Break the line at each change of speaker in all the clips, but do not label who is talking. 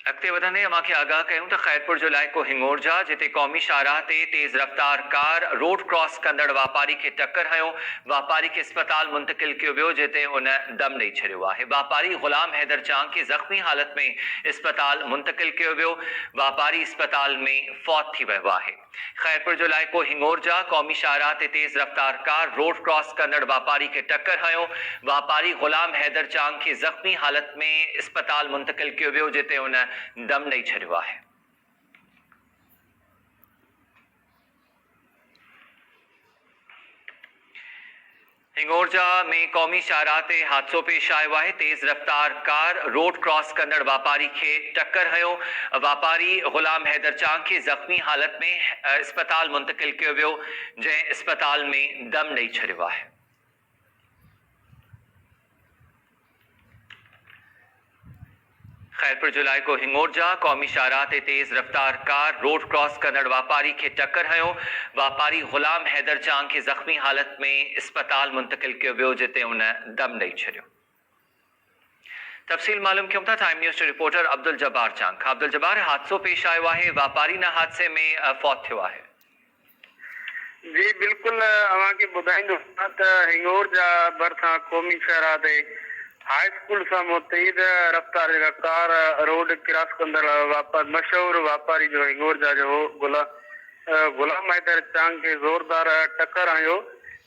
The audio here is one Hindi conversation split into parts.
अॻिते वधंदे अव्हांखे आगाह कयूं त ख़ैरपुर जो इलाइक़ो हिंगोरजा जिते क़ौमी शाहराह ते तेज़ रफ़्तार कार रोड क्रॉस कंदड़ वापारी खे टक्कर हयो। वापारी खे अस्पताल मुंतकिल कयो वियो जिते हुन दम ॾेई छॾियो आहे। वापारी ग़ुलाम हैदर चांग खे ज़ख़्मी हालत में अस्पताल मुंतकिल कयो वियो। वापारी अस्पताल में फौत थी वियो आहे। ख़ैरपुर जो इलाइक़ो हिंगोरजा क़ौमी शाहराह ते तेज़ रफ़्तार कार रोड क्रॉस कंदड़ वापारी खे टक्कर हयो। वापारी ग़ुलाम हैदर चांग खे ज़ख़्मी हालत में अस्पताल मुंतकिल कयो वियो जिते हुन दम ॾेई छॾियो आहे। हिंगोरजा में क़ौमी शाहराह ते हादसो पेश आयो आहे। तेज़ रफ़्तार कार रोड क्रॉस कंदड़ वापारी खे टक्कर हयो। वापारी ग़ुलाम हैदर चांग खे ज़ख़्मी हालत में अस्पताल मुंतकिल कयो वियो जंहिं अस्पताल में दम ॾेई छॾियो आहे। ख़ैरपुर जो इलाइक़ो हिंगोरजा क़ौमी शाहराह ते तेज़ रफ़्तार कार रोड क्रॉस कंदड़ वापारी खे टक्कर हयो। वापारी ग़ुलाम हैदर चांग खे ज़ख़्मी हालत में अस्पताल मुंतकिल कयो वियो जिते हुन दम ॾेई छॾियो। तफ़सील मालूम कयूं था टाइम न्यूज़ जो रिपोर्टर अब्दुल जब्बार चांग खां। अब्दुल जब्बार, हादसो पेश आयो आहे, वापारी न हादसे में फौत थियो आहे।
जी बिल्कुल, अव्हांखे ॿुधाईंदुसि त हिंगोरजा भरिसां क़ौमी शाहराह ते हाई स्कूल सां तेज़ रफ़्तार जेका कार रोड क्रॉस कंदड़ मशहूर वापारी जो हिंगोरजा जो गुलाम हैदर चांग खे ज़ोरदार टक्कर हयो,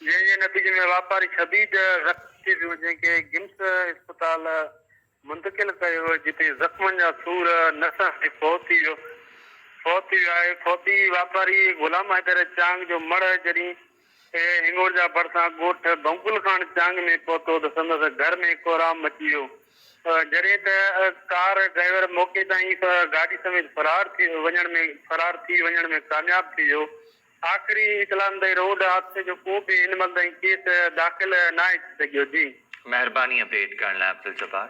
जंहिंजे नतीजे में वापारी शदीद ज़ख़्मी थी वियो, जंहिंखे गिम्स अस्पताल मुंतकिल कयो जिते ज़ख़्मनि जा सूर नस ते फौत थी वियो आहे। फौती वापारी गुलाम हैदर चांग जो मड़ जॾहिं हिंगोरजा भरिसां ॻोठ बंकुल खान चांग में पहुतो त संदसि घर में कोराम मची वियो। जॾहिं त कार ड्राइवर मौक़े ताईं गाॾी समेत फरार थी वञण में कामयाब थी वियो। आख़िरी इतलाह ते रोड हादसे जो को बि हिन महिल ताईं केस दाख़िल न आहे थी सघियो। जी
महिरबानी अपडेट करण लाइ अब्दुल जब्बार।